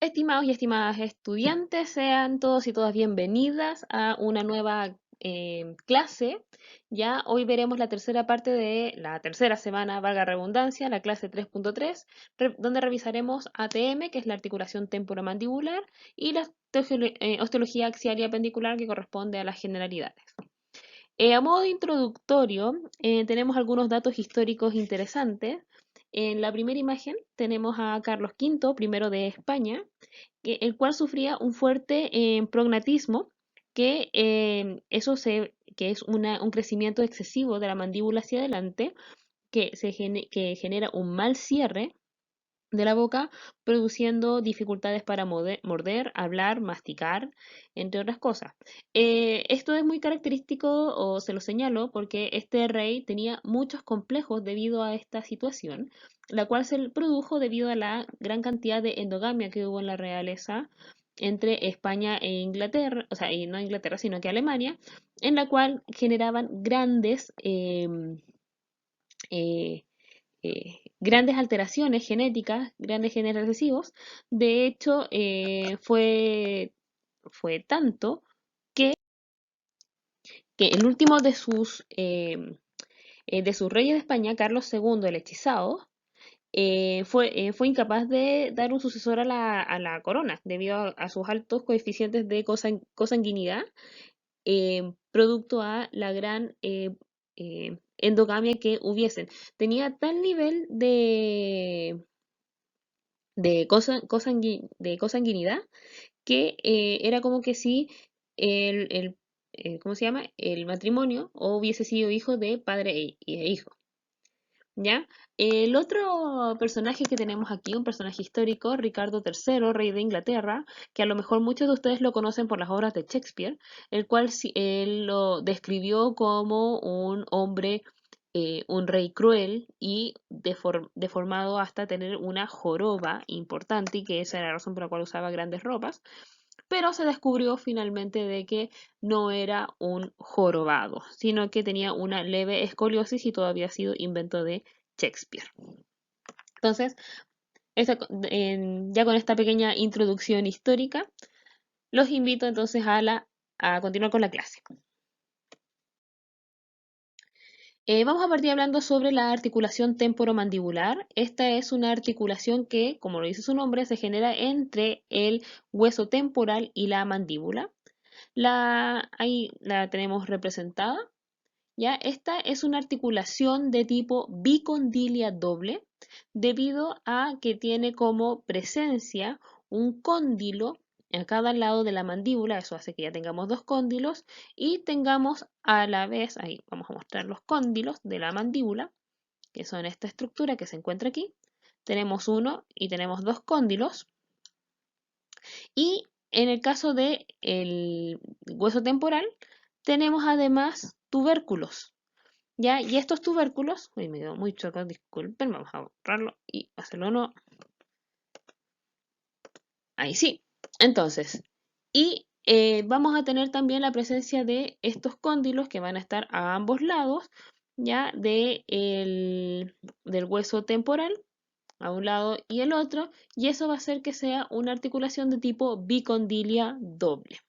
Estimados y estimadas estudiantes, sean todos y todas bienvenidas a una nueva clase. Ya hoy veremos la tercera parte de la tercera semana, valga la redundancia, la clase 3.3, donde revisaremos ATM, que es la articulación temporomandibular, y la osteología axial y apendicular, que corresponde a las generalidades. A modo introductorio, tenemos algunos datos históricos interesantes. En la primera imagen tenemos a Carlos V, primero de España, el cual sufría un fuerte prognatismo, que es un crecimiento excesivo de la mandíbula hacia adelante, que genera un mal cierre de la boca, produciendo dificultades para morder, hablar, masticar, entre otras cosas. Esto es muy característico, o se lo señalo, porque este rey tenía muchos complejos debido a esta situación, la cual se produjo debido a la gran cantidad de endogamia que hubo en la realeza entre España e Inglaterra, o sea, y no Inglaterra, sino que Alemania, en la cual generaban eh, grandes alteraciones genéticas, grandes genes recesivos. De hecho, fue tanto que el último de sus reyes de España, Carlos II el Hechizado, fue incapaz de dar un sucesor a la corona debido a sus altos coeficientes de cosanguinidad, producto a la gran endogamia que hubiesen. Tenía tal nivel de cosanguinidad que era como que si ¿cómo se llama? El matrimonio hubiese sido hijo de padre e hijo. ¿Ya? El otro personaje que tenemos aquí, un personaje histórico, Ricardo III, rey de Inglaterra, que a lo mejor muchos de ustedes lo conocen por las obras de Shakespeare, el cual él lo describió como un hombre, un rey cruel y deformado hasta tener una joroba importante, y que esa era la razón por la cual usaba grandes ropas, pero se descubrió finalmente de que no era un jorobado, sino que tenía una leve escoliosis y todo había sido invento de Shakespeare. Entonces, ya con esta pequeña introducción histórica, los invito entonces a continuar con la clase. Vamos a partir hablando sobre la articulación temporomandibular. Esta es una articulación que, como lo dice su nombre, se genera entre el hueso temporal y la mandíbula. Ahí la tenemos representada. ¿Ya? Esta es una articulación de tipo bicondilia doble, debido a que tiene como presencia un cóndilo a cada lado de la mandíbula. Eso hace que ya tengamos dos cóndilos y tengamos a la vez, ahí vamos a mostrar los cóndilos de la mandíbula, que son esta estructura que se encuentra aquí. Tenemos uno y tenemos dos cóndilos. Y en el caso del hueso temporal, tenemos además tubérculos. ¿Ya? Y estos tubérculos, uy, me quedó muy chocado, disculpen, vamos a borrarlo y hacerlo no. Ahí sí. Entonces, y vamos a tener también la presencia de estos cóndilos que van a estar a ambos lados, ya, del hueso temporal, a un lado y el otro, y eso va a hacer que sea una articulación de tipo bicondilia doble.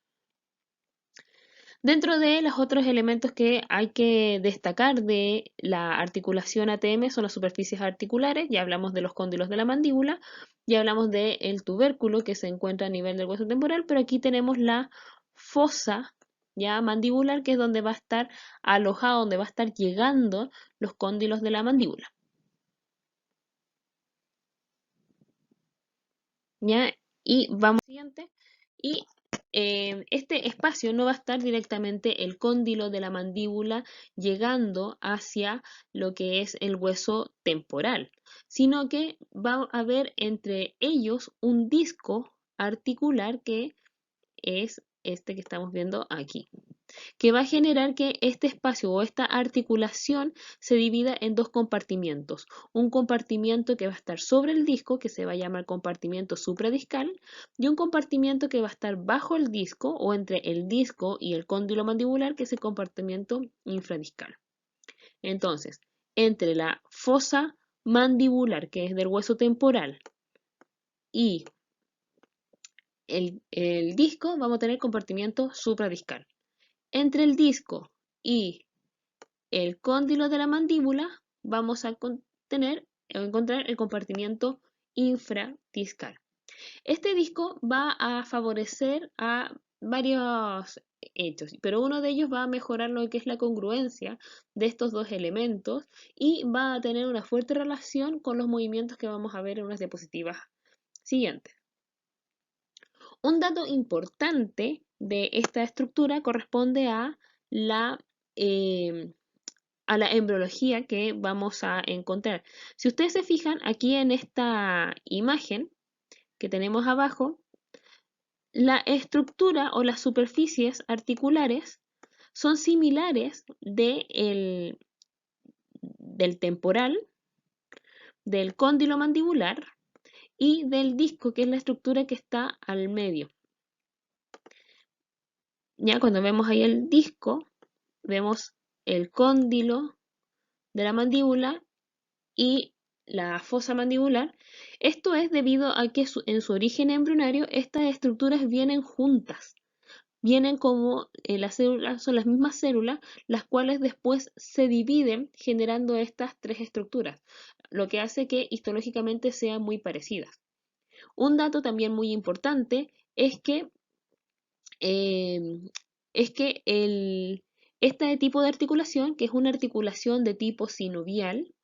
Dentro de los otros elementos que hay que destacar de la articulación ATM son las superficies articulares. Ya hablamos de los cóndilos de la mandíbula, ya hablamos del tubérculo que se encuentra a nivel del hueso temporal, pero aquí tenemos la fosa ya mandibular, que es donde va a estar alojado, donde va a estar llegando los cóndilos de la mandíbula. ¿Ya? Y vamos al siguiente. Y este espacio no va a estar directamente el cóndilo de la mandíbula llegando hacia lo que es el hueso temporal, sino que va a haber entre ellos un disco articular que es este que estamos viendo aquí, que va a generar que este espacio o esta articulación se divida en dos compartimientos. Un compartimiento que va a estar sobre el disco, que se va a llamar compartimiento supradiscal, y un compartimiento que va a estar bajo el disco o entre el disco y el cóndilo mandibular, que es el compartimiento infradiscal. Entonces, entre la fosa mandibular, que es del hueso temporal, y el disco vamos a tener compartimiento supradiscal. Entre el disco y el cóndilo de la mandíbula vamos a encontrar el compartimiento infradiscal. Este disco va a favorecer a varios hechos, pero uno de ellos va a mejorar lo que es la congruencia de estos dos elementos y va a tener una fuerte relación con los movimientos que vamos a ver en unas diapositivas siguientes. Un dato importante de esta estructura corresponde eh, a la embriología que vamos a encontrar. Si ustedes se fijan aquí en esta imagen que tenemos abajo, la estructura o las superficies articulares son similares del temporal, del cóndilo mandibular y del disco, que es la estructura que está al medio. Ya cuando vemos ahí el disco, vemos el cóndilo de la mandíbula y la fosa mandibular. Esto es debido a que en su origen embrionario estas estructuras vienen juntas. Vienen como las células, son las mismas células, las cuales después se dividen generando estas tres estructuras, lo que hace que histológicamente sean muy parecidas. Un dato también muy importante es que, eh, este tipo de articulación, que es una articulación de tipo sinovial,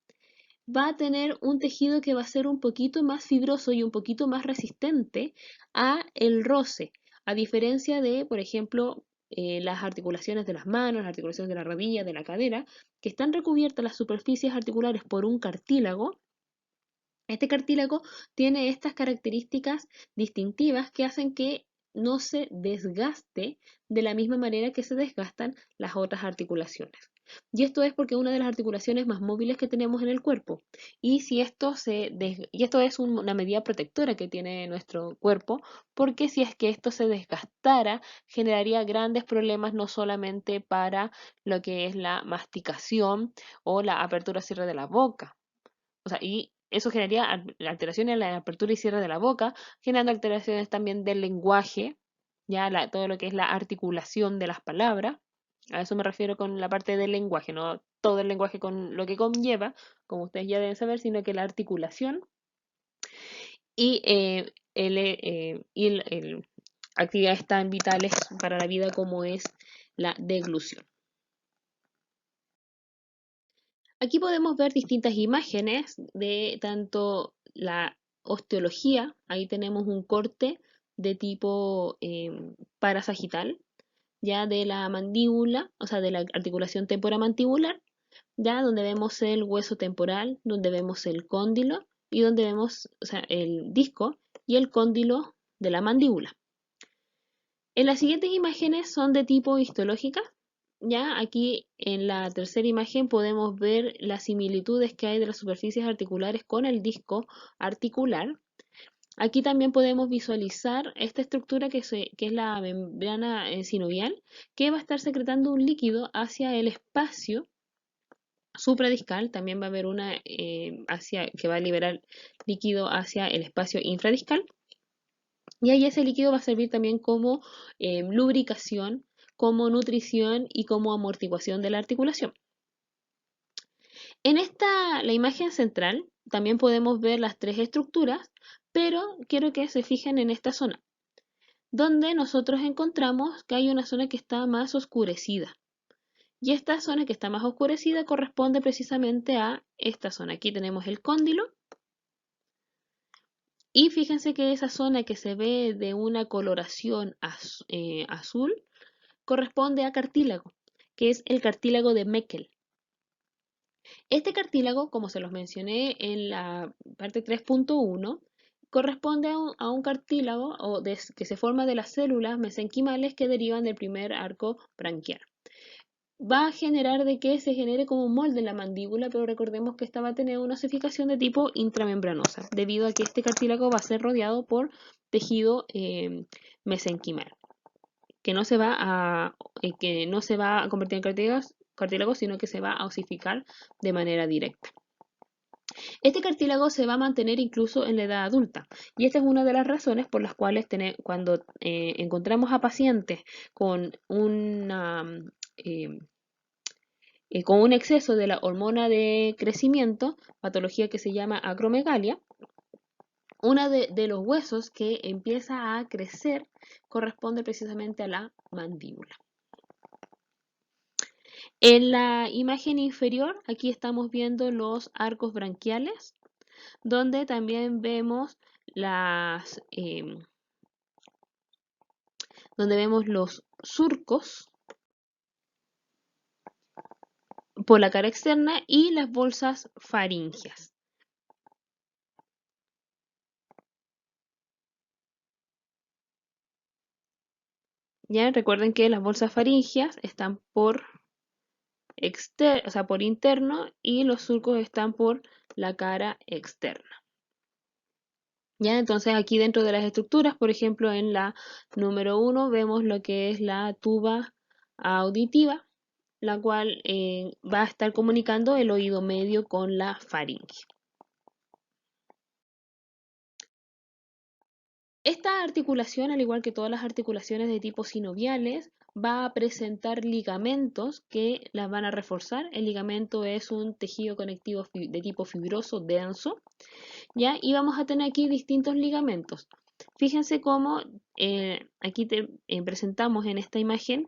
va a tener un tejido que va a ser un poquito más fibroso y un poquito más resistente a el roce, a diferencia de, por ejemplo, las articulaciones de las manos, las articulaciones de la rodilla, de la cadera, que están recubiertas las superficies articulares por un cartílago. Este cartílago tiene estas características distintivas que hacen que no se desgaste de la misma manera que se desgastan las otras articulaciones. Y esto es porque es una de las articulaciones más móviles que tenemos en el cuerpo. Y esto es una medida protectora que tiene nuestro cuerpo, porque si es que esto se desgastara, generaría grandes problemas no solamente para lo que es la masticación o la apertura-cierre de la boca. O sea, y eso generaría alteraciones en la apertura y cierre de la boca, generando alteraciones también del lenguaje, ya todo lo que es la articulación de las palabras. A eso me refiero con la parte del lenguaje, no todo el lenguaje con lo que conlleva, como ustedes ya deben saber, sino que la articulación y, actividades tan vitales para la vida como es la deglución. Aquí podemos ver distintas imágenes de tanto la osteología, ahí tenemos un corte de tipo parasagital, ya de la mandíbula, o sea, de la articulación temporomandibular, ya donde vemos el hueso temporal, donde vemos el cóndilo y donde vemos, o sea, el disco y el cóndilo de la mandíbula. En las siguientes imágenes son de tipo histológica. Ya aquí en la tercera imagen podemos ver las similitudes que hay de las superficies articulares con el disco articular. Aquí también podemos visualizar esta estructura que es la membrana sinovial, que va a estar secretando un líquido hacia el espacio supradiscal. También va a haber una que va a liberar líquido hacia el espacio infradiscal. Y ahí ese líquido va a servir también como lubricación, como nutrición y como amortiguación de la articulación. En la imagen central también podemos ver las tres estructuras, pero quiero que se fijen en esta zona, donde nosotros encontramos que hay una zona que está más oscurecida. Y esta zona que está más oscurecida corresponde precisamente a esta zona. Aquí tenemos el cóndilo. Y fíjense que esa zona que se ve de una coloración azul corresponde a cartílago, que es el cartílago de Meckel. Este cartílago, como se los mencioné en la parte 3.1, corresponde a un cartílago que se forma de las células mesenquimales que derivan del primer arco branquial. Va a generar de que se genere como un molde en la mandíbula, pero recordemos que esta va a tener una osificación de tipo intramembranosa, debido a que este cartílago va a ser rodeado por tejido mesenquimal, que no se va a convertir en cartílago, sino que se va a osificar de manera directa. Este cartílago se va a mantener incluso en la edad adulta y esta es una de las razones por las cuales cuando encontramos a pacientes con eh, con un exceso de la hormona de crecimiento, patología que se llama acromegalia, uno de los huesos que empieza a crecer corresponde precisamente a la mandíbula. En la imagen inferior, aquí estamos viendo los arcos branquiales, donde también vemos donde vemos los surcos por la cara externa y las bolsas faringias. Ya recuerden que las bolsas faringias están por por interno y los surcos están por la cara externa. Ya, entonces aquí dentro de las estructuras, por ejemplo, en la número 1 vemos lo que es la tuba auditiva, la cual va a estar comunicando el oído medio con la faringe. Esta articulación, al igual que todas las articulaciones de tipo sinoviales, va a presentar ligamentos que las van a reforzar. El ligamento es un tejido conectivo de tipo fibroso denso, ¿ya? Y vamos a tener aquí distintos ligamentos. Fíjense cómo aquí presentamos en esta imagen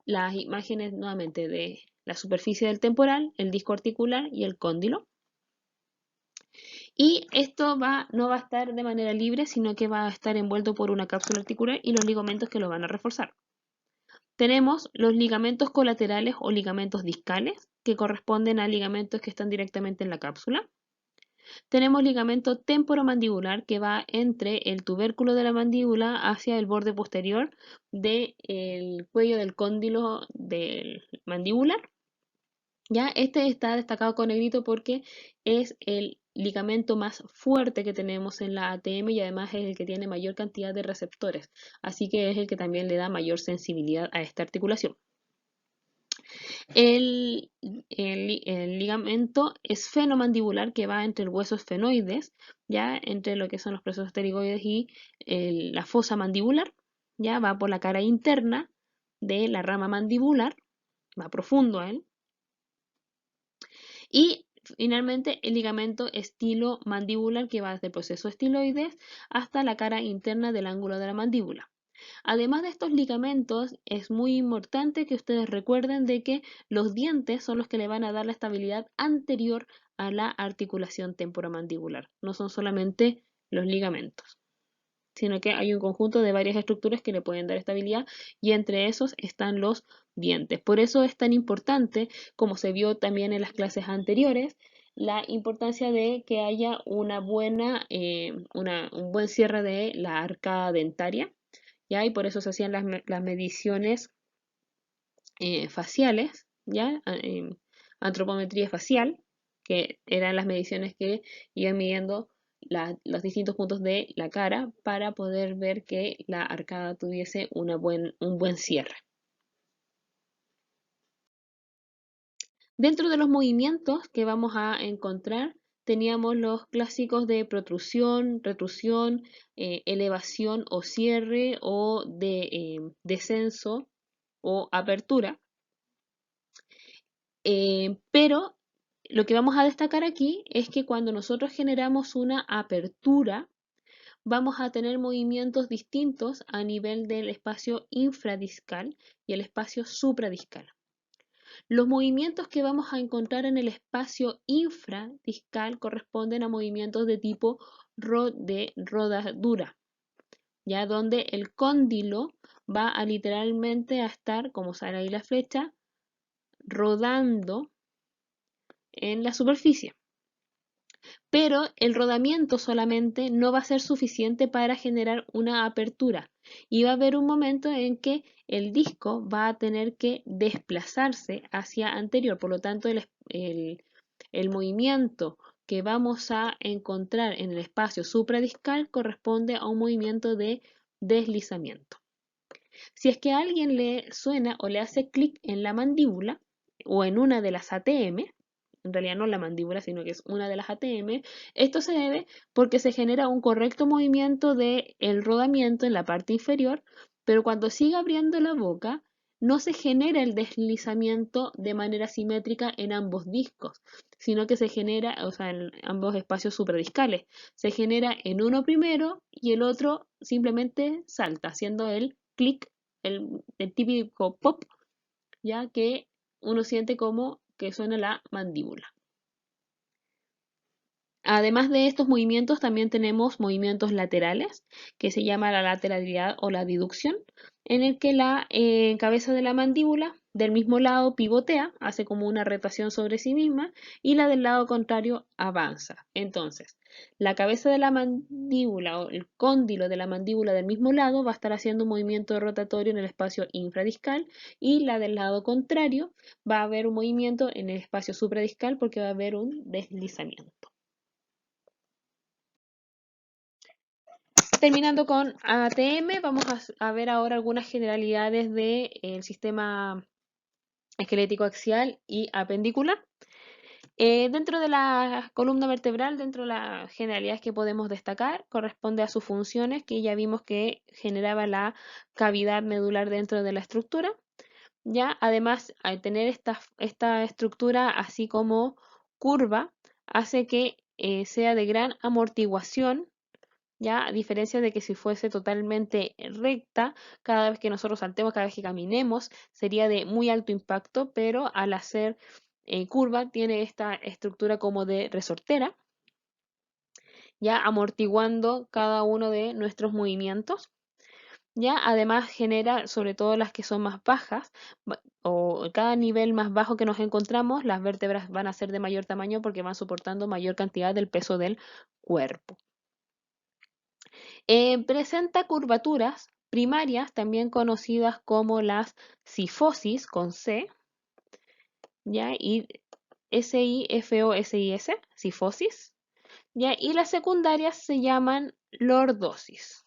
las imágenes nuevamente de la superficie del temporal, el disco articular y el cóndilo. Y esto no va a estar de manera libre, sino que va a estar envuelto por una cápsula articular y los ligamentos que lo van a reforzar. Tenemos los ligamentos colaterales o ligamentos discales, que corresponden a ligamentos que están directamente en la cápsula. Tenemos ligamento temporomandibular que va entre el tubérculo de la mandíbula hacia el borde posterior del cuello del cóndilo del mandibular. Ya, este está destacado con negrito porque es el ligamento más fuerte que tenemos en la ATM y además es el que tiene mayor cantidad de receptores, así que es el que también le da mayor sensibilidad a esta articulación. El ligamento esfenomandibular que va entre el hueso esfenoides, ya entre lo que son los procesos pterigoides y la fosa mandibular, ya va por la cara interna de la rama mandibular, va profundo a él. Y finalmente el ligamento estilomandibular que va desde el proceso estiloides hasta la cara interna del ángulo de la mandíbula. Además de estos ligamentos, es muy importante que ustedes recuerden de que los dientes son los que le van a dar la estabilidad anterior a la articulación temporomandibular. No son solamente los ligamentos, sino que hay un conjunto de varias estructuras que le pueden dar estabilidad y entre esos están los dientes. Por eso es tan importante, como se vio también en las clases anteriores, la importancia de que haya un buen cierre de la arcada dentaria, ¿ya? Y por eso se hacían las mediciones faciales, ¿ya? Antropometría facial, que eran las mediciones que iban midiendo los distintos puntos de la cara para poder ver que la arcada tuviese un buen cierre. Dentro de los movimientos que vamos a encontrar, teníamos los clásicos de protrusión, retrusión, elevación o cierre o de descenso o apertura. Pero lo que vamos a destacar aquí es que cuando nosotros generamos una apertura, vamos a tener movimientos distintos a nivel del espacio infradiscal y el espacio supradiscal. Los movimientos que vamos a encontrar en el espacio infradiscal corresponden a movimientos de tipo de rodadura, ya donde el cóndilo va a literalmente a estar, como sale ahí la flecha, rodando en la superficie. Pero el rodamiento solamente no va a ser suficiente para generar una apertura y va a haber un momento en que el disco va a tener que desplazarse hacia anterior. Por lo tanto, el movimiento que vamos a encontrar en el espacio supradiscal corresponde a un movimiento de deslizamiento. Si es que a alguien le suena o le hace clic en la mandíbula o en una de las ATM, en realidad no la mandíbula, sino que es una de las ATM. Esto se debe porque se genera un correcto movimiento del rodamiento en la parte inferior, pero cuando sigue abriendo la boca, no se genera el deslizamiento de manera simétrica en ambos discos, sino que se genera, o sea, en ambos espacios supradiscales. Se genera en uno primero y el otro simplemente salta, haciendo el clic, el típico pop, ya que uno siente como que suena la mandíbula. Además de estos movimientos, también tenemos movimientos laterales, que se llama la lateralidad o la deducción, en el que la cabeza de la mandíbula del mismo lado pivotea, hace como una rotación sobre sí misma, y la del lado contrario avanza. Entonces, la cabeza de la mandíbula o el cóndilo de la mandíbula del mismo lado va a estar haciendo un movimiento rotatorio en el espacio infradiscal, y la del lado contrario va a haber un movimiento en el espacio supradiscal porque va a haber un deslizamiento. Terminando con ATM, vamos a ver ahora algunas generalidades del sistema esquelético axial y apendicular. Dentro de la columna vertebral, dentro de las generalidades que podemos destacar, corresponde a sus funciones, que ya vimos que generaba la cavidad medular dentro de la estructura. Ya, además, al tener esta estructura así como curva, hace que sea de gran amortiguación, ya, a diferencia de que si fuese totalmente recta, cada vez que nosotros saltemos, cada vez que caminemos, sería de muy alto impacto, pero al hacer curva tiene esta estructura como de resortera, ya amortiguando cada uno de nuestros movimientos. Ya, además genera, sobre todo las que son más bajas, o cada nivel más bajo que nos encontramos, las vértebras van a ser de mayor tamaño porque van soportando mayor cantidad del peso del cuerpo. Presenta curvaturas primarias, también conocidas como las cifosis con C, ¿ya? Y SIFOSIS, cifosis, ¿ya? Y las secundarias se llaman lordosis,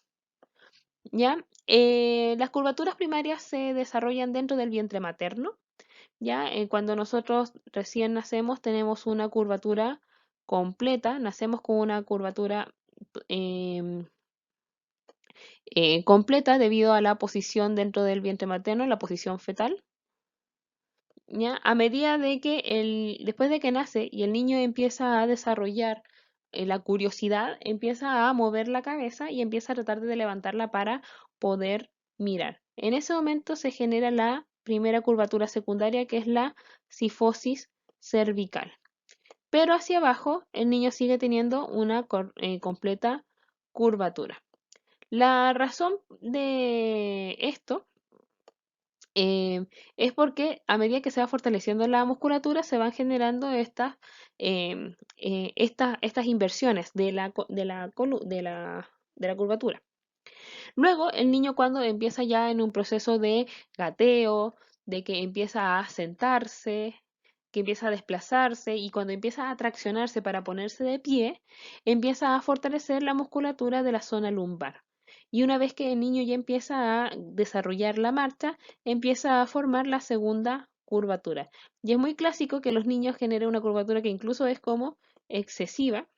¿ya? Las curvaturas primarias se desarrollan dentro del vientre materno, ¿ya? Cuando nosotros recién nacemos tenemos una curvatura completa, nacemos con una curvatura em, completa debido a la posición dentro del vientre materno, la posición fetal. ¿Ya? A medida de que después de que nace y el niño empieza a desarrollar la curiosidad, empieza a mover la cabeza y empieza a tratar de levantarla para poder mirar. En ese momento se genera la primera curvatura secundaria, que es la cifosis cervical. Pero hacia abajo el niño sigue teniendo una completa curvatura. La razón de esto es porque a medida que se va fortaleciendo la musculatura se van generando estas inversiones de la curvatura. Luego el niño, cuando empieza ya en un proceso de gateo, de que empieza a sentarse, que empieza a desplazarse, y cuando empieza a traccionarse para ponerse de pie, empieza a fortalecer la musculatura de la zona lumbar. Y una vez que el niño ya empieza a desarrollar la marcha, empieza a formar la segunda curvatura. Y es muy clásico que los niños generen una curvatura que incluso es como excesiva,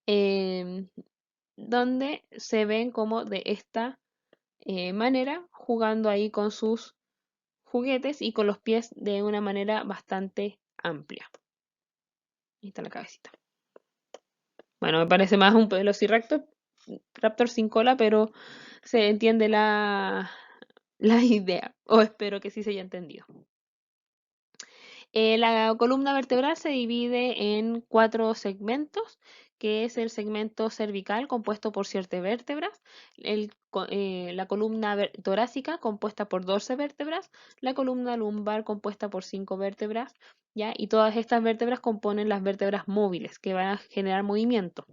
em, donde se ven como de esta manera, jugando ahí con sus juguetes y con los pies de una manera bastante amplia. Ahí está la cabecita. Bueno, me parece más un velociraptor raptor sin cola, pero se entiende la idea, o espero que sí se haya entendido. La columna vertebral se divide en 4 segmentos, que es el segmento cervical compuesto por 7 vértebras, la columna torácica compuesta por 12 vértebras, la columna lumbar compuesta por 5 vértebras, ¿ya? Y todas estas vértebras componen las vértebras móviles que van a generar movimiento.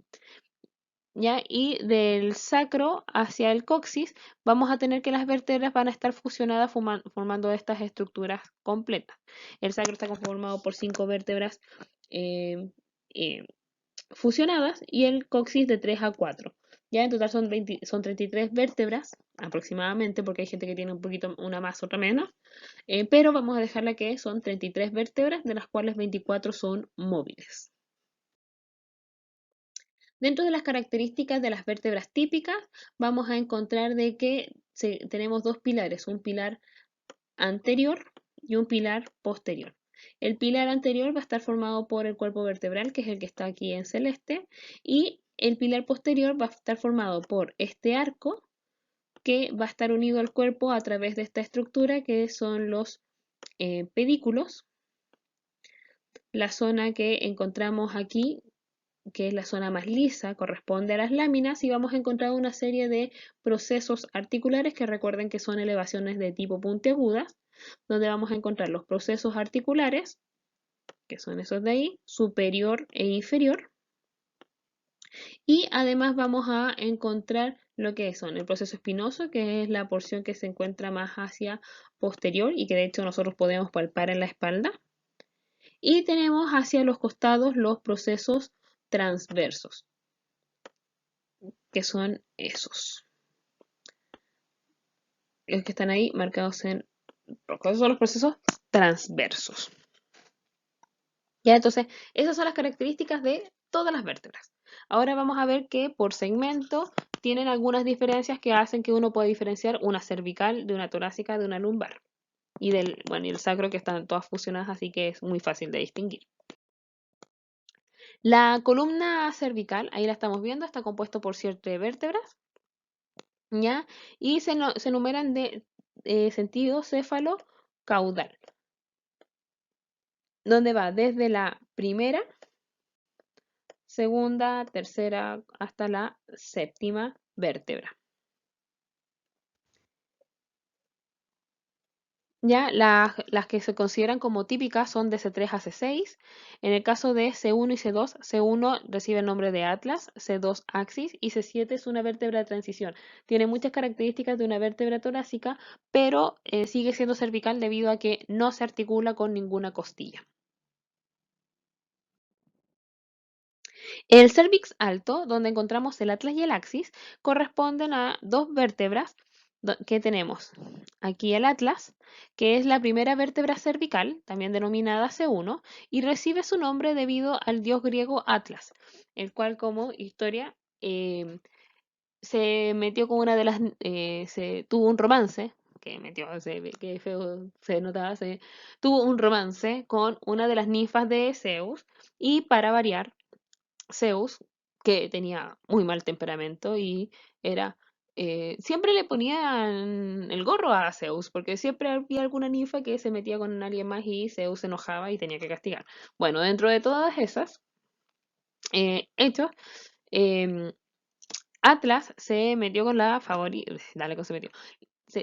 ¿Ya? Y del sacro hacia el coxis vamos a tener que las vértebras van a estar fusionadas formando estas estructuras completas. El sacro está conformado por 5 vértebras eh, eh, fusionadas y el coxis de 3 a 4. Ya en total son 33 vértebras aproximadamente, porque hay gente que tiene un poquito una más, otra menos, pero vamos a dejarla que son 33 vértebras, de las cuales 24 son móviles. Dentro de las características de las vértebras típicas, vamos a encontrar de que tenemos dos pilares, un pilar anterior y un pilar posterior. El pilar anterior va a estar formado por el cuerpo vertebral, que es el que está aquí en celeste, y el pilar posterior va a estar formado por este arco, que va a estar unido al cuerpo a través de esta estructura, que son los pedículos. La zona que encontramos aquí, que es la zona más lisa, corresponde a las láminas, y vamos a encontrar una serie de procesos articulares que recuerden que son elevaciones de tipo puntiagudas, donde vamos a encontrar los procesos articulares, que son esos de ahí, superior e inferior, y además vamos a encontrar lo que son el proceso espinoso, que es la porción que se encuentra más hacia posterior y que de hecho nosotros podemos palpar en la espalda, y tenemos hacia los costados los procesos transversos, que son esos, los que están ahí marcados en rojo. Esos son los procesos transversos. Ya, entonces, esas son las características de todas las vértebras. Ahora vamos a ver que por segmento tienen algunas diferencias que hacen que uno pueda diferenciar una cervical de una torácica de una lumbar. Y y el sacro, que están todas fusionadas, así que es muy fácil de distinguir. La columna cervical, ahí la estamos viendo, está compuesto por 7 vértebras, ¿ya? Y se enumeran de sentido céfalo-caudal, donde va desde la primera, segunda, tercera, hasta la séptima vértebra. Ya las que se consideran como típicas son de C3 a C6. En el caso de C1 y C2, C1 recibe el nombre de Atlas, C2 Axis y C7 es una vértebra de transición. Tiene muchas características de una vértebra torácica, pero sigue siendo cervical debido a que no se articula con ninguna costilla. El cérvix alto, donde encontramos el atlas y el axis, corresponden a dos vértebras que tenemos. Aquí el atlas, que es la primera vértebra cervical, también denominada C1, y recibe su nombre debido al dios griego Atlas, el cual como historia se metió con una de las, tuvo un romance, que feo se notaba, tuvo un romance con una de las ninfas de Zeus, y para variar, Zeus, que tenía muy mal temperamento y era, siempre le ponían el gorro a Zeus, porque siempre había alguna ninfa que se metía con alguien más y Zeus se enojaba y tenía que castigar. Bueno, dentro de todas esas hechos, em, Atlas se metió con la favorita, dale, se metió,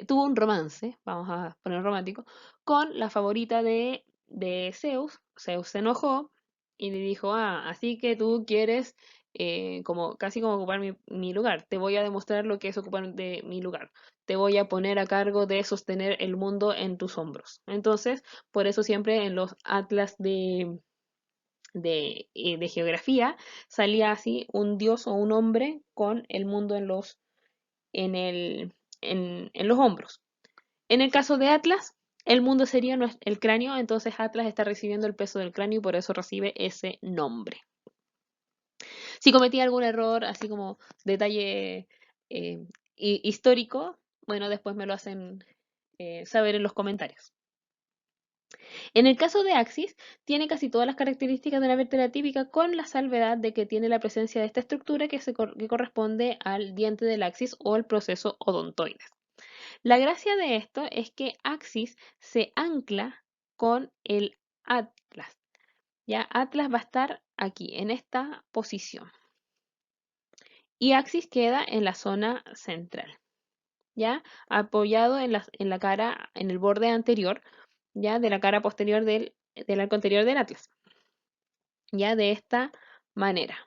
tuvo un romance, vamos a poner romántico, con la favorita de Zeus. Zeus se enojó y le dijo, ah, así que tú quieres como casi como ocupar mi lugar. Te voy a demostrar lo que es ocupar de mi lugar. Te voy a poner a cargo de sostener el mundo en tus hombros. Entonces, por eso siempre en los atlas de geografía salía así un dios o un hombre con el mundo en el, en los hombros. En el caso de Atlas, el mundo sería el cráneo, entonces Atlas está recibiendo el peso del cráneo y por eso recibe ese nombre. Si cometí algún error, así como detalle histórico, bueno, después me lo hacen saber en los comentarios. En el caso de Axis, tiene casi todas las características de una vértebra típica, con la salvedad de que tiene la presencia de esta estructura que corresponde al diente del axis o el proceso odontoides. La gracia de esto es que Axis se ancla con el Atlas. Ya Atlas va a estar aquí, en esta posición. Y Axis queda en la zona central, ¿ya? Apoyado en la cara, en el borde anterior, ¿ya? De la cara posterior del arco anterior del Atlas. ¿Ya? De esta manera.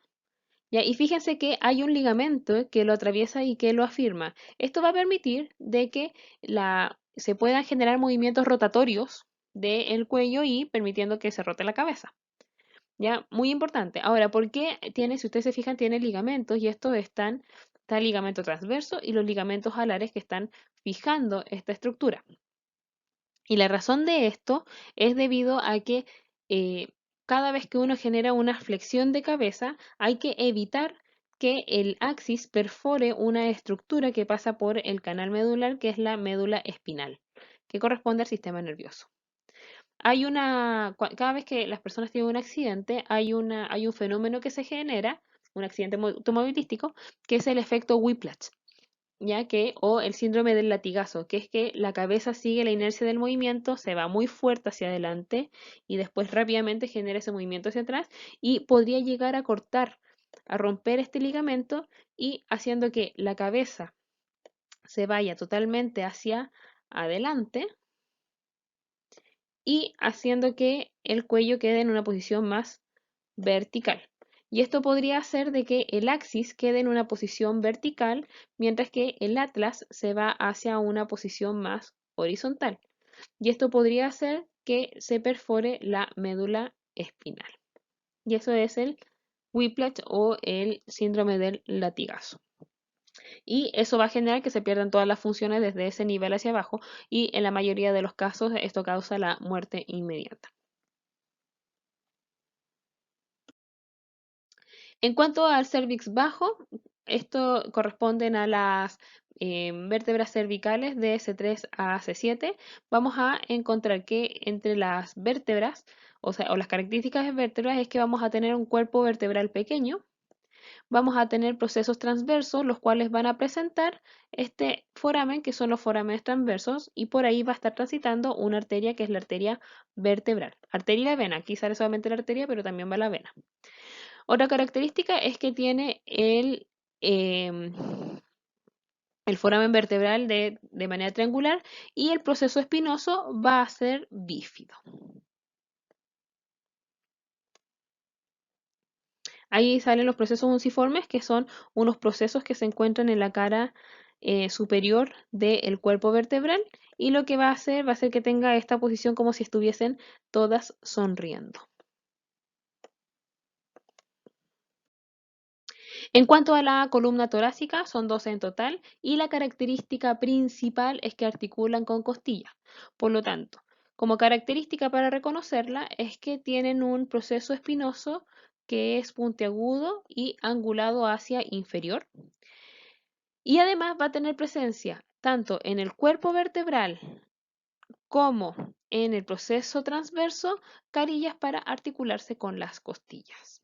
¿Ya? Y fíjense que hay un ligamento que lo atraviesa y que lo afirma. Esto va a permitir de que se puedan generar movimientos rotatorios del cuello y permitiendo que se rote la cabeza. ¿Ya? Muy importante. Ahora, ¿por qué tiene, si ustedes se fijan, tiene ligamentos y estos están, está el ligamento transverso y los ligamentos alares que están fijando esta estructura? Y la razón de esto es debido a que eh, cada vez que uno genera una flexión de cabeza, hay que evitar que el axis perfore una estructura que pasa por el canal medular, que es la médula espinal, que corresponde al sistema nervioso. Cada vez que las personas tienen un accidente, hay un fenómeno que se genera, un accidente automovilístico, que es el efecto whiplash, ya que, o el síndrome del latigazo, que es que la cabeza sigue la inercia del movimiento, se va muy fuerte hacia adelante y después rápidamente genera ese movimiento hacia atrás y podría llegar a cortar, a romper este ligamento y haciendo que la cabeza se vaya totalmente hacia adelante y haciendo que el cuello quede en una posición más vertical. Y esto podría hacer de que el axis quede en una posición vertical, mientras que el atlas se va hacia una posición más horizontal. Y esto podría hacer que se perfore la médula espinal. Y eso es el whiplash o el síndrome del latigazo. Y eso va a generar que se pierdan todas las funciones desde ese nivel hacia abajo y en la mayoría de los casos esto causa la muerte inmediata. En cuanto al cervix bajo, esto corresponden a las vértebras cervicales de C3 a C7. Vamos a encontrar que entre las vértebras, o sea, o las características de vértebras es que vamos a tener un cuerpo vertebral pequeño, vamos a tener procesos transversos, los cuales van a presentar este foramen, que son los forámenes transversos, y por ahí va a estar transitando una arteria que es la arteria vertebral. Arteria y la vena, aquí sale solamente la arteria, pero también va la vena. Otra característica es que tiene em, el foramen vertebral de manera triangular y el proceso espinoso va a ser bífido. Ahí salen los procesos unciformes, que son unos procesos que se encuentran en la cara superior del cuerpo vertebral y lo que va a hacer que tenga esta posición como si estuviesen todas sonriendo. En cuanto a la columna torácica, son 12 en total y la característica principal es que articulan con costillas. Por lo tanto, como característica para reconocerla es que tienen un proceso espinoso que es puntiagudo y angulado hacia inferior. Y además va a tener presencia tanto en el cuerpo vertebral como en el proceso transverso, carillas para articularse con las costillas.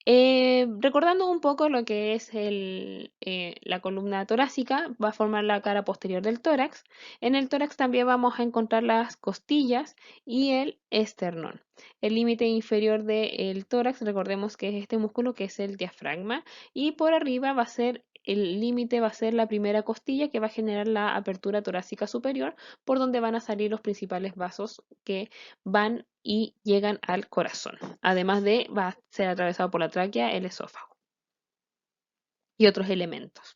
Recordando un poco lo que es la columna torácica, va a formar la cara posterior del tórax. En el tórax también vamos a encontrar las costillas y el esternón. El límite inferior del tórax, recordemos que es este músculo que es el diafragma, y por arriba va a ser el límite, va a ser la primera costilla que va a generar la apertura torácica superior, por donde van a salir los principales vasos que van y llegan al corazón. Además de, va a ser atravesado por la tráquea, el esófago y otros elementos.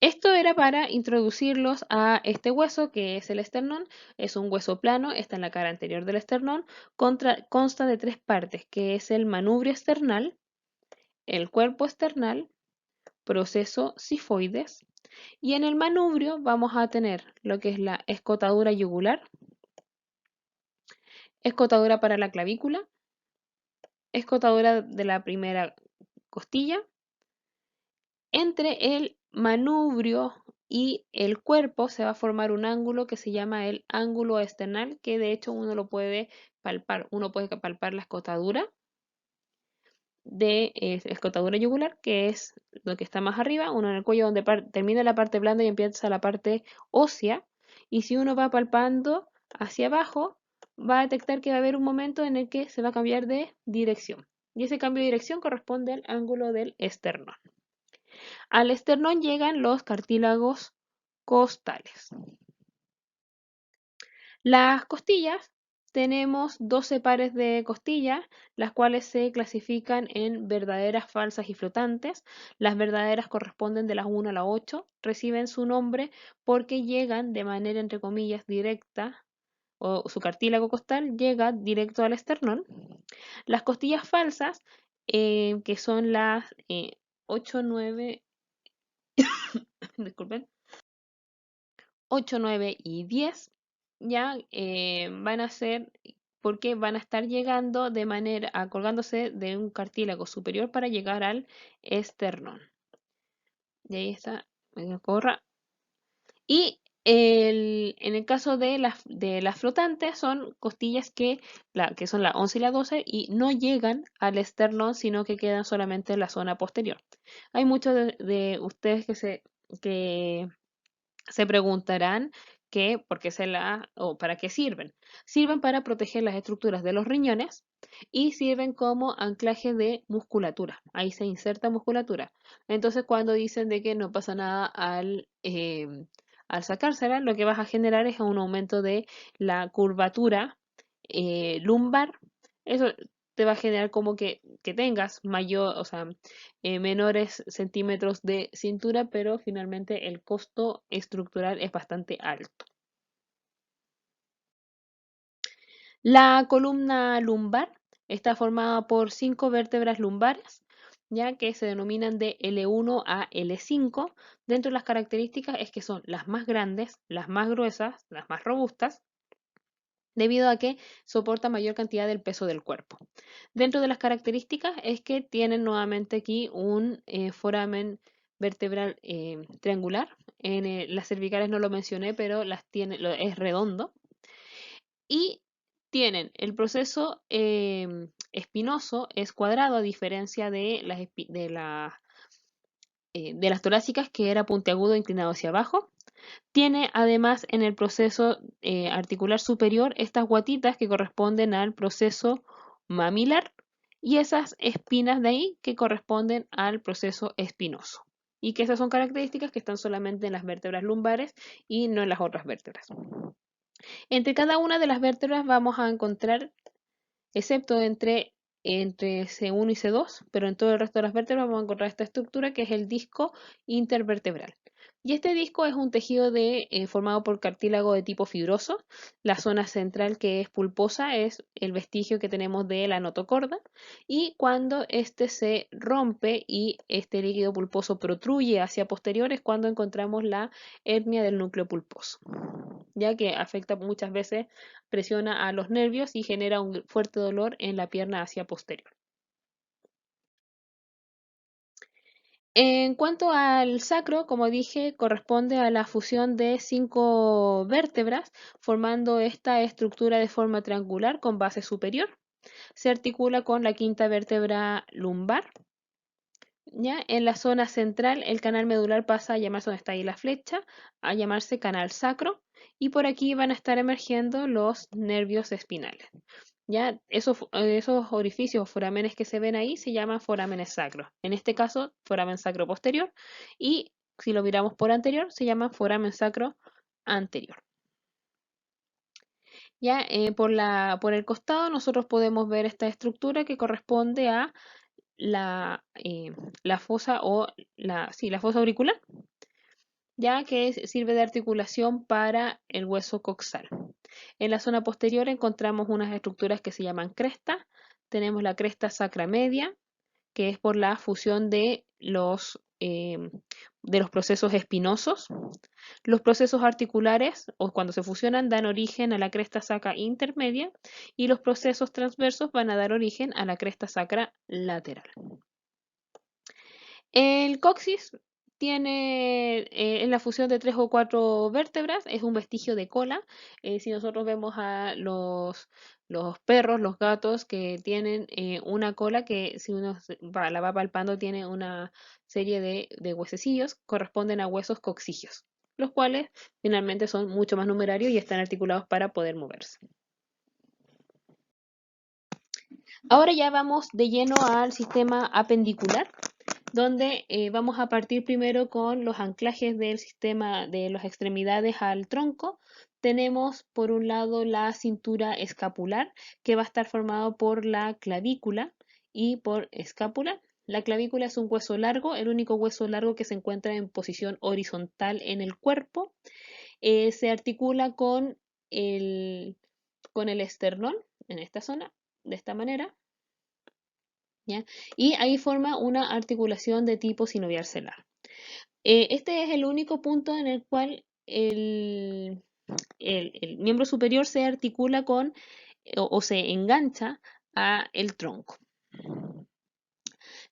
Esto era para introducirlos a este hueso que es el esternón. Es un hueso plano, está en la cara anterior del esternón. Consta de tres partes, que es el manubrio esternal, el cuerpo esternal, proceso sifoides. Y en el manubrio vamos a tener lo que es la escotadura yugular, escotadura para la clavícula, escotadura de la primera costilla. Entre el manubrio y el cuerpo se va a formar un ángulo que se llama el ángulo esternal, que de hecho uno lo puede palpar. Uno puede palpar la escotadura de escotadura yugular, que es lo que está más arriba, uno en el cuello donde termina la parte blanda y empieza la parte ósea. Y si uno va palpando hacia abajo, va a detectar que va a haber un momento en el que se va a cambiar de dirección. Y ese cambio de dirección corresponde al ángulo del esternón. Al esternón llegan los cartílagos costales. Las costillas, tenemos 12 pares de costillas, las cuales se clasifican en verdaderas, falsas y flotantes. Las verdaderas corresponden de las 1 a la 8, reciben su nombre porque llegan de manera, entre comillas, directa, o su cartílago costal llega directo al esternón. Las costillas falsas, que son las 8, 9, disculpen, 8, 9 y 10, ya van a ser, porque van a estar llegando de manera, colgándose de un cartílago superior para llegar al esternón. Y ahí está, me corra. Y en el caso de las flotantes son costillas que son la 11 y la 12 y no llegan al esternón, sino que quedan solamente en la zona posterior. Hay muchos de ustedes que se preguntarán por qué o para qué sirven. Sirven para proteger las estructuras de los riñones y sirven como anclaje de musculatura. Ahí se inserta musculatura. Entonces, cuando dicen de que no pasa nada al sacársela, lo que vas a generar es un aumento de la curvatura lumbar. Eso te va a generar como que tengas mayor, o sea, menores centímetros de cintura, pero finalmente el costo estructural es bastante alto. La columna lumbar está formada por 5 vértebras lumbares, ya que se denominan de L1 a L5. Dentro de las características es que son las más grandes, las más gruesas, las más robustas, debido a que soporta mayor cantidad del peso del cuerpo. Dentro de las características es que tienen nuevamente aquí un foramen vertebral triangular. En las cervicales no lo mencioné, pero es redondo. Y tienen el proceso espinoso, es cuadrado, a diferencia de las torácicas, que era puntiagudo inclinado hacia abajo. Tiene además en el proceso articular superior estas guatitas que corresponden al proceso mamilar y esas espinas de ahí que corresponden al proceso espinoso. Y que esas son características que están solamente en las vértebras lumbares y no en las otras vértebras. Entre cada una de las vértebras vamos a encontrar, excepto entre C1 y C2, pero en todo el resto de las vértebras vamos a encontrar esta estructura que es el disco intervertebral. Y este disco es un tejido formado por cartílago de tipo fibroso. La zona central, que es pulposa, es el vestigio que tenemos de la notocorda. Y cuando este se rompe y este líquido pulposo protruye hacia posterior, es cuando encontramos la hernia del núcleo pulposo, ya que afecta muchas veces, presiona a los nervios y genera un fuerte dolor en la pierna hacia posterior. En cuanto al sacro, como dije, corresponde a la fusión de 5 vértebras, formando esta estructura de forma triangular con base superior. Se articula con la quinta vértebra lumbar. ¿Ya? En la zona central, el canal medular pasa a llamarse, donde está ahí la flecha, a llamarse canal sacro, y por aquí van a estar emergiendo los nervios espinales. ¿Ya? Esos orificios o forámenes que se ven ahí se llaman forámenes sacros. En este caso, foramen sacro posterior, y si lo miramos por anterior, se llama foramen sacro anterior. Ya por el costado nosotros podemos ver esta estructura que corresponde a la fosa la fosa auricular, ya que sirve de articulación para el hueso coxal. En la zona posterior encontramos unas estructuras que se llaman crestas. Tenemos la cresta sacra media, que es por la fusión de los procesos espinosos. Los procesos articulares, o cuando se fusionan, dan origen a la cresta sacra intermedia, y los procesos transversos van a dar origen a la cresta sacra lateral. El coxis tiene en la fusión de 3 o 4 vértebras, es un vestigio de cola. Si nosotros vemos a los perros, los gatos que tienen una cola que, si uno la va palpando, tiene una serie de huesecillos, corresponden a huesos coxigios, los cuales finalmente son mucho más numerarios y están articulados para poder moverse. Ahora ya vamos de lleno al sistema apendicular, donde vamos a partir primero con los anclajes del sistema de las extremidades al tronco. Tenemos por un lado la cintura escapular, que va a estar formado por la clavícula y por escápula. La clavícula es un hueso largo, el único hueso largo que se encuentra en posición horizontal en el cuerpo. Se articula con el con el esternón en esta zona, de esta manera, ¿ya? Y ahí forma una articulación de tipo sinovial-celar. Este es el único punto en el cual el miembro superior se articula con o se engancha a el tronco.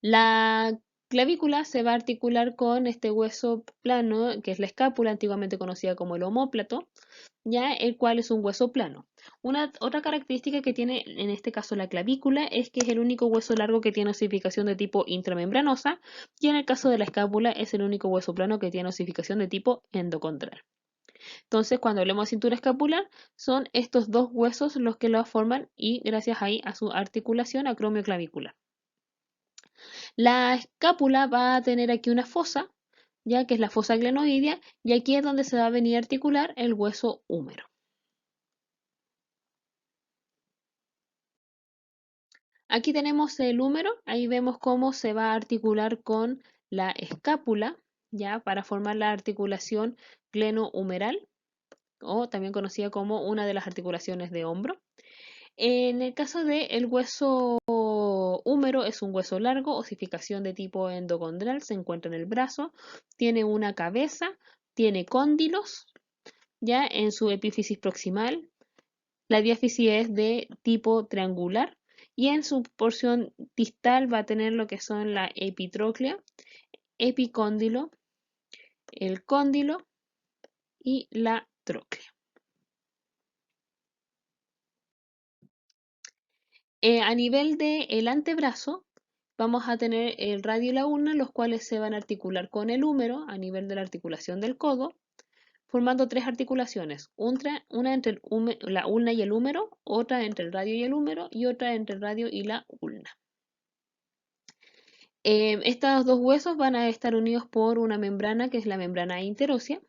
La clavícula se va a articular con este hueso plano, que es la escápula, antiguamente conocida como el omóplato, ya el cual es un hueso plano. Otra característica que tiene en este caso la clavícula es que es el único hueso largo que tiene osificación de tipo intramembranosa, y en el caso de la escápula es el único hueso plano que tiene osificación de tipo endocondral. Entonces, cuando hablemos de cintura escapular, son estos dos huesos los que lo forman y gracias ahí a su articulación acromioclavicular. La escápula va a tener aquí una fosa, ya que es la fosa glenoidea, y aquí es donde se va a venir a articular el hueso húmero. Aquí tenemos el húmero, ahí vemos cómo se va a articular con la escápula, ya para formar la articulación glenohumeral, o también conocida como una de las articulaciones de hombro. En el caso del hueso húmero, es un hueso largo, osificación de tipo endocondral, se encuentra en el brazo, tiene una cabeza, tiene cóndilos, ya en su epífisis proximal, la diáfisis es de tipo triangular y en su porción distal va a tener lo que son la epitróclea, epicóndilo, el cóndilo y la tróclea. A nivel del antebrazo, vamos a tener el radio y la ulna, los cuales se van a articular con el húmero a nivel de la articulación del codo, formando tres articulaciones, una entre la ulna y el húmero, otra entre el radio y el húmero y otra entre el radio y la ulna. Estos dos huesos van a estar unidos por una membrana que es la membrana interósea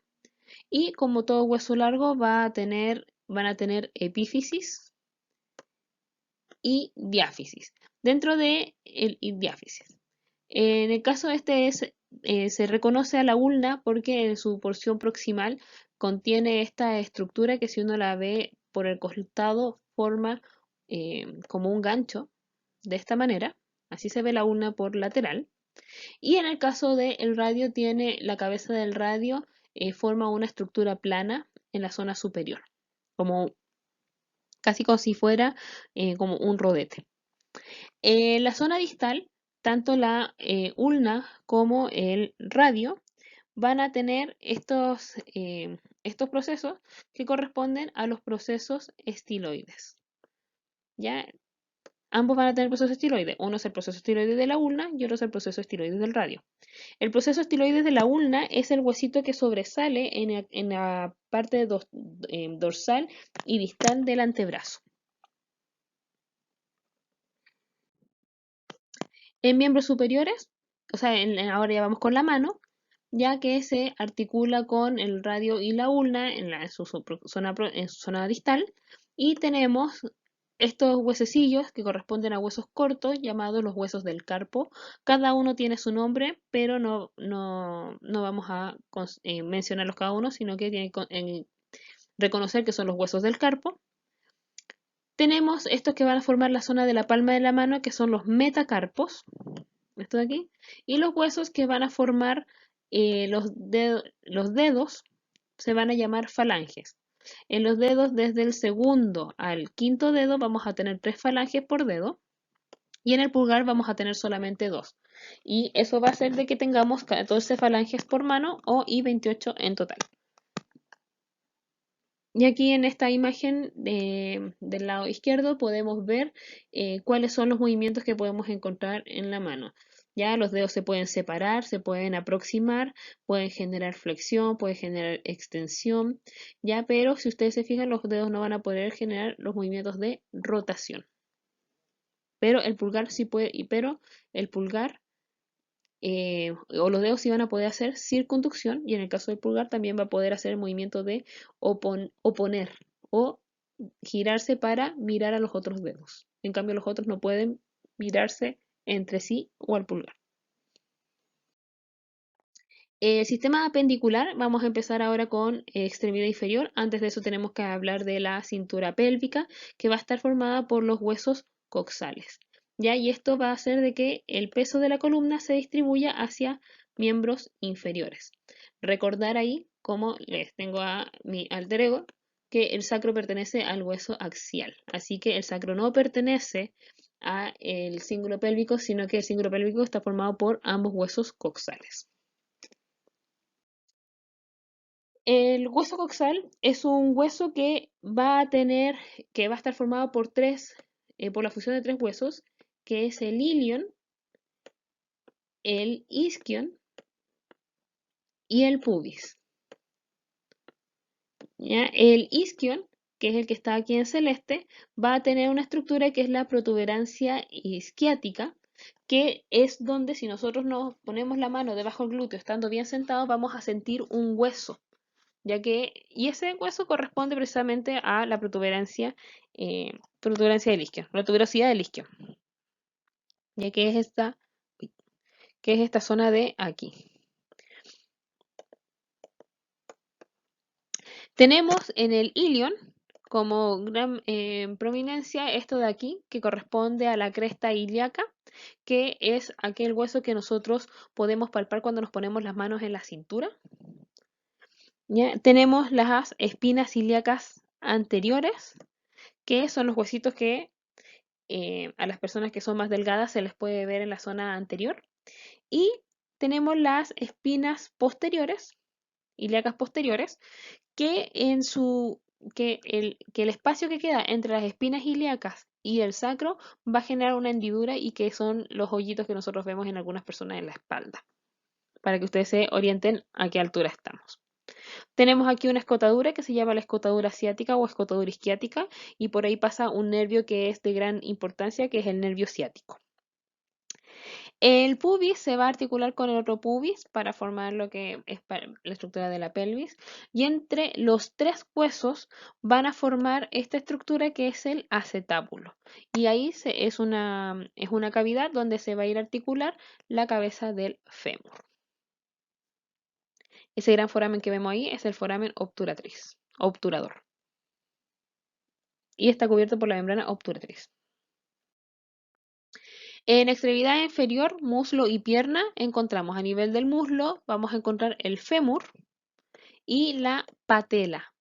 y como todo hueso largo van a tener epífisis y diáfisis. Dentro de el diáfisis. En el caso este se reconoce a la ulna porque en su porción proximal contiene esta estructura que si uno la ve por el costado forma como un gancho de esta manera. Así se ve la ulna por lateral. Y en el caso del radio tiene la cabeza del radio forma una estructura plana en la zona superior, como casi como si fuera como un rodete. En la zona distal, tanto la ulna como el radio van a tener estos procesos que corresponden a los procesos estiloides. ¿Ya? Ambos van a tener procesos estiloides. Uno es el proceso estiloide de la ulna y otro es el proceso estiloide del radio. El proceso estiloide de la ulna es el huesito que sobresale en la parte dorsal y distal del antebrazo. En miembros superiores, o sea, ahora ya vamos con la mano, ya que se articula con el radio y la ulna en su zona distal, y tenemos estos huesecillos que corresponden a huesos cortos llamados los huesos del carpo. Cada uno tiene su nombre, pero no vamos a mencionarlos cada uno, sino que tiene que reconocer que son los huesos del carpo. Tenemos estos que van a formar la zona de la palma de la mano, que son los metacarpos, esto de aquí, y los huesos que van a formar los dedos se van a llamar falanges. En los dedos, desde el segundo al quinto dedo, vamos a tener 3 falanges por dedo, y en el pulgar vamos a tener solamente 2. Y eso va a hacer de que tengamos 14 falanges por mano y 28 en total. Y aquí en esta imagen del lado izquierdo podemos ver cuáles son los movimientos que podemos encontrar en la mano. Ya los dedos se pueden separar, se pueden aproximar, pueden generar flexión, pueden generar extensión, ya, pero si ustedes se fijan, los dedos no van a poder generar los movimientos de rotación. Pero el pulgar sí puede, pero el pulgar o los dedos sí van a poder hacer circunducción y en el caso del pulgar también va a poder hacer el movimiento de oponer o girarse para mirar a los otros dedos. En cambio los otros no pueden mirarse entre sí o al pulgar. El sistema apendicular, vamos a empezar ahora con extremidad inferior. Antes de eso tenemos que hablar de la cintura pélvica, que va a estar formada por los huesos coxales. ¿Ya? Y esto va a hacer de que el peso de la columna se distribuya hacia miembros inferiores. Recordar ahí, como les tengo a mi alter ego, que el sacro pertenece al hueso axial. Así que el sacro no pertenece al cíngulo pélvico, sino que el cíngulo pélvico está formado por ambos huesos coxales. El hueso coxal es un hueso que va a tener, que va a estar formado por por la fusión de tres huesos, que es el ilion, el isquion y el pubis. ¿Ya? El isquion, que es el que está aquí en celeste, va a tener una estructura que es la protuberancia isquiática, que es donde si nosotros nos ponemos la mano debajo del glúteo estando bien sentados, vamos a sentir un hueso. Y ese hueso corresponde precisamente a la protuberancia del isquio, la tuberosidad del isquio, ya que que es esta zona de aquí. Tenemos en el ilion como gran prominencia esto de aquí, que corresponde a la cresta ilíaca, que es aquel hueso que nosotros podemos palpar cuando nos ponemos las manos en la cintura. ¿Ya? Tenemos las espinas ilíacas anteriores, que son los huesitos que a las personas que son más delgadas se les puede ver en la zona anterior. Y tenemos las espinas posteriores, ilíacas posteriores, que que el espacio que queda entre las espinas ilíacas y el sacro va a generar una hendidura y que son los hoyitos que nosotros vemos en algunas personas en la espalda, para que ustedes se orienten a qué altura estamos. Tenemos aquí una escotadura que se llama la escotadura ciática o escotadura isquiática y por ahí pasa un nervio que es de gran importancia, que es el nervio ciático. El pubis se va a articular con el otro pubis para formar lo que es la estructura de la pelvis y entre los tres huesos van a formar esta estructura que es el acetábulo y ahí es una cavidad donde se va a ir a articular la cabeza del fémur. Ese gran foramen que vemos ahí es el foramen obturador. Y está cubierto por la membrana obturatriz. En extremidad inferior, muslo y pierna, encontramos a nivel del muslo, vamos a encontrar el fémur y la patela.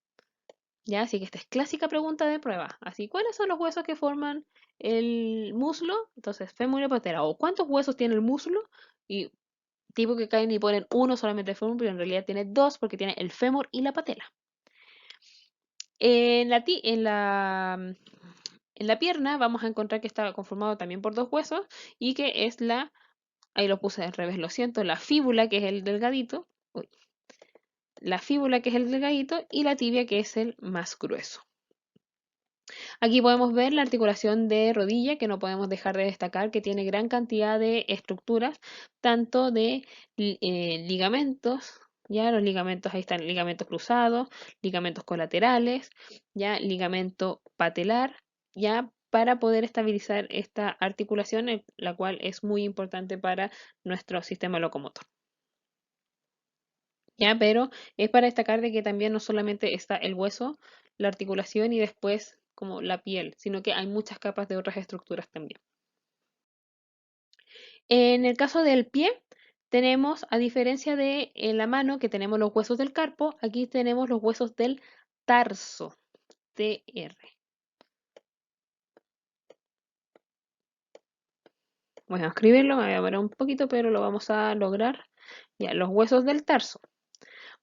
¿Ya? Así que esta es clásica pregunta de prueba. Así, ¿cuáles son los huesos que forman el muslo? Entonces, fémur y patela. O ¿cuántos huesos tiene el muslo? Y tipo que caen y ponen uno solamente el fémur, pero en realidad tiene dos porque tiene el fémur y la patela. En la pierna vamos a encontrar que está conformado también por dos huesos y que es ahí lo puse al revés, lo siento, la fíbula que es el delgadito, y la tibia que es el más grueso. Aquí podemos ver la articulación de rodilla, que no podemos dejar de destacar, que tiene gran cantidad de estructuras, tanto de ligamentos, ya los ligamentos, ahí están ligamentos cruzados, ligamentos colaterales, ya ligamento patelar, ya para poder estabilizar esta articulación, la cual es muy importante para nuestro sistema locomotor. Ya, pero es para destacar de que también no solamente está el hueso, la articulación y después como la piel, sino que hay muchas capas de otras estructuras también. En el caso del pie, tenemos, a diferencia de en la mano, que tenemos los huesos del carpo, aquí tenemos los huesos del tarso, TR. Voy a escribirlo, me voy a demorar un poquito, pero lo vamos a lograr. Ya, los huesos del tarso.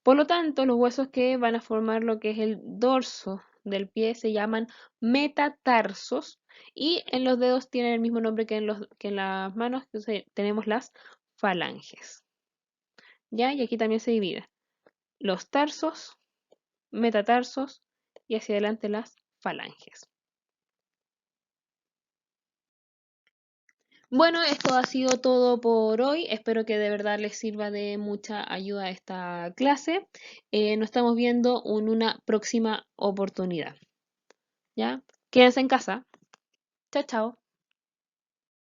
Por lo tanto, los huesos que van a formar lo que es el dorso del pie se llaman metatarsos y en los dedos tienen el mismo nombre que en las manos, entonces tenemos las falanges. ¿Ya? Y aquí también se divide los tarsos, metatarsos y hacia adelante las falanges. Bueno, esto ha sido todo por hoy. Espero que de verdad les sirva de mucha ayuda esta clase. Nos estamos viendo en una próxima oportunidad. ¿Ya? Quédense en casa. Chao, chao.